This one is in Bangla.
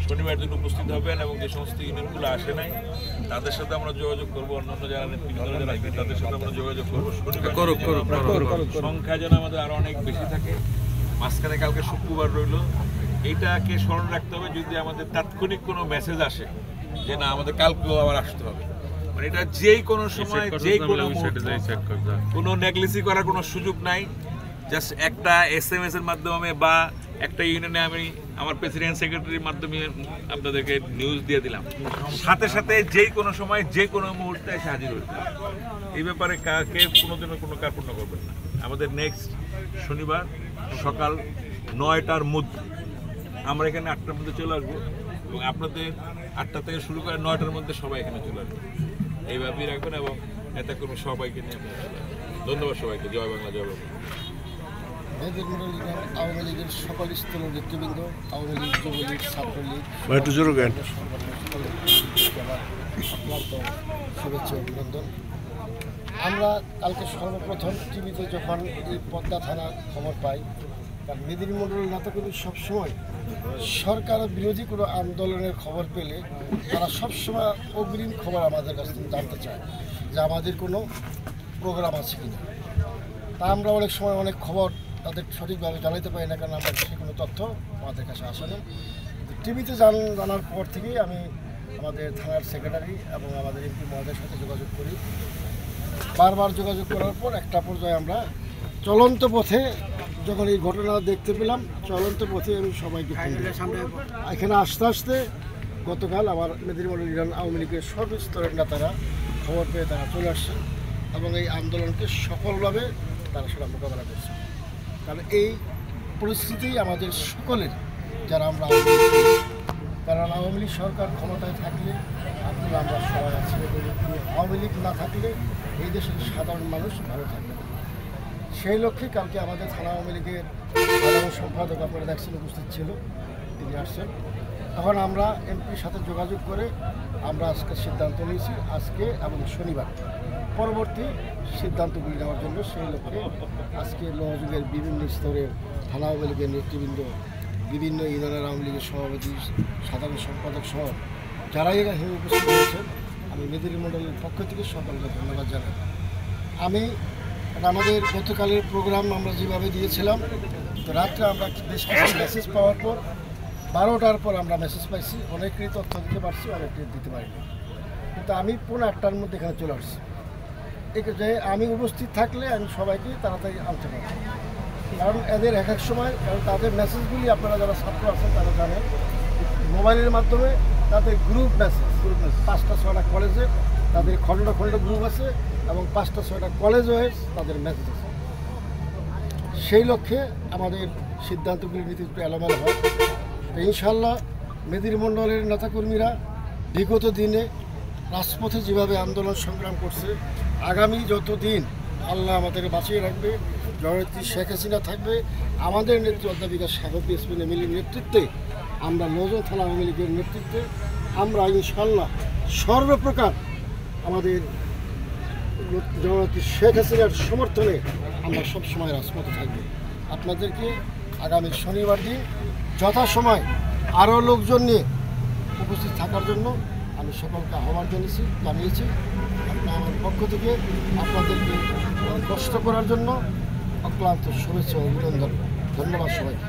শনিবার দিন উপস্থিত হবেন এবং যে সমস্ত ইউনিয়নগুলো আসে নাই তাদের সাথে আমরা যোগাযোগ করবো, অন্যান্য যারা নেতৃবৃন্দরা যারা আসবে তাদের সাথে আমরা যোগাযোগ করবো। সংখ্যা যেন আমাদের আরো অনেক বেশি থাকে। মাঝখানে কালকে শুক্রবার রইল, এইটাকে স্মরণ রাখতে হবে যদি আমাদের তাৎক্ষণিক কোনো মেসেজ আসে যে না আমাদের কালকেও আবার আসতে হবে। মানে এটা যেই কোনো সময় যেই কোনো নেগলিসি করার কোনো সুযোগ নাই। জাস্ট একটা SMS এর মাধ্যমে বা একটা ইউনিয়নে আমি আমার প্রেসিডেন্ট সেক্রেটারির মাধ্যমে আপনাদেরকে নিউজ দিয়ে দিলাম, সাথে সাথে যেই কোনো সময় যে কোনো মুহূর্তে এসে হাজির হতে হবে। এই ব্যাপারে কাকে কোনোদিনও কোনো কার্পণ্য করবেন না। আমাদের নেক্সট শনিবার সকাল 9টার মধ্যে আমরা এখানে 8টার মধ্যে চলে আসবো এবং আপনাদের 8টা থেকে শুরু করে 9টার মধ্যে সবাই এখানে চলে আসবে। এইভাবেই রাখবেন এবং নেতা কর্মী সবাইকে নিয়ে চলে আসবেন। ধন্যবাদ সবাইকে। জয় বাংলা, জয় বাংলা। আওয়ামী লীগের সকল স্তরের নেতৃবৃন্দ, আওয়ামী লীগ, যুবলীগ, ছাত্রলীগ, শুভেচ্ছা অভিনন্দন। আমরা কালকে সর্বপ্রথম টিভিতে যখন এই পদ্মা থানার খবর পাই, কারণ মেদিনী মণ্ডলের নেতাকর্মী সবসময় সরকার বিরোধী কোনো আন্দোলনের খবর পেলে তারা সবসময় অগ্রিম খবর আমাদের কাছ থেকে জানতে চায় যে আমাদের কোনো প্রোগ্রাম আছে কিনা। তা আমরা অনেক সময় অনেক খবর তাদের সঠিকভাবে জানাইতে পারি না, কারণ আমরা সে কোনো তথ্য আমাদের কাছে আসে না। টিভিতে জানার পর থেকেই আমি আমাদের থানার সেক্রেটারি এবং আমাদের MP মহোদয়ের সাথে যোগাযোগ করি। বারবার যোগাযোগ করার পর একটা পর্যায়ে আমরা চলন্ত পথে যখন এই ঘটনা দেখতে পেলাম, চলন্ত পথে আমি সবাইকে এখানে আসতে আসতে গতকাল আমার মেদিনী মণ্ডল ইউনিয়ন আওয়ামী লীগের সর্বস্তরের নেতারা খবর পেয়ে তারা চলে আসছেন এবং এই আন্দোলনকে সফলভাবে তারা সেটা মোকাবেলা করছে। কারণ এই পরিস্থিতি আমাদের সকলের, যারা আমরা কারণ আওয়ামী লীগ সরকার ক্ষমতায় থাকলে আপনারা আমরা সবাই আছি, আওয়ামী লীগ না থাকলে এই দেশের সাধারণ মানুষ ভালো থাকবে না। সেই লক্ষ্যে কালকে আমাদের থানা আওয়ামী লীগের সাধারণ সম্পাদক আপনারা দেখছেন উপস্থিত ছিল, তিনি আসছেন। তখন আমরা MPর সাথে যোগাযোগ করে আমরা আজকে সিদ্ধান্ত নিয়েছি আজকে এবং শনিবার পরবর্তী সিদ্ধান্তগুলি নেওয়ার জন্য। সেই লক্ষ্যে আজকে লোহযুগের বিভিন্ন স্তরের থানা আওয়ামী লীগের নেতৃবৃন্দ, বিভিন্ন ইউনিয়নের আওয়ামী লীগের সভাপতি, সাধারণ সম্পাদক সহ যারাই এখানে উপস্থিত হয়েছেন, আমি মেদিনী মণ্ডলের পক্ষ থেকে সকলকে ধন্যবাদ জানাই। আমাদের গতকালের প্রোগ্রাম আমরা যেভাবে দিয়েছিলাম, তো রাত্রে আমরা বেশ কিছু মেসেজ পাওয়ার পর 12টার পর আমরা মেসেজ পাইছি, অনেকেরই তথ্য দিতে পারছি, অনেকেই দিতে পারিনি। কিন্তু আমি 1:15টার মধ্যে এখানে চলে আসছি। যে আমি উপস্থিত থাকলে আমি সবাইকে তাড়াতাড়ি আনতে পারি, কারণ এদের এক এক সময়, কারণ তাদের মেসেজগুলি আপনারা যারা ছাত্র আছেন তারা জানেন, মোবাইলের মাধ্যমে তাদের গ্রুপ মেসেজ 5টা 6টা কলেজে তাদের খণ্ড খণ্ড গ্রুপ আছে এবং 5টা 6টা কলেজে তাদের মেসেজ আছে। সেই লক্ষ্যে আমাদের সিদ্ধান্তগুলি নিতে একটু এলোমেলো হয়। তো ইনশাল্লাহ মেদিনী মণ্ডলের নেতাকর্মীরা বিগত দিনে রাজপথে যেভাবে আন্দোলন সংগ্রাম করছে, আগামী যত দিন আল্লাহ আমাদেরকে বাঁচিয়ে রাখবে, জননেত্রী শেখ হাসিনা থাকবে, আমাদের নেত্রী অধ্যাপিকা স্বাগত PSP এমএলএর নেতৃত্বে, আমরা 9 জন থানা আওয়ামী লীগের নেতৃত্বে আমরা ইনশাল্লাহ সর্বপ্রকার আমাদের জননেত্রী শেখ হাসিনার সমর্থনে আমরা সবসময় রাজপথে থাকব। আপনাদেরকে আগামী শনিবার দিন যথাসময় আরও লোকজন নিয়ে উপস্থিত থাকার জন্য আমি সকলকে আহ্বান জানিয়েছি। আপনার আমার পক্ষ থেকে আপনাদেরকে কষ্ট করার জন্য অক্লান্ত শুভেচ্ছা অভিনন্দন। ধন্যবাদ সবাইকে।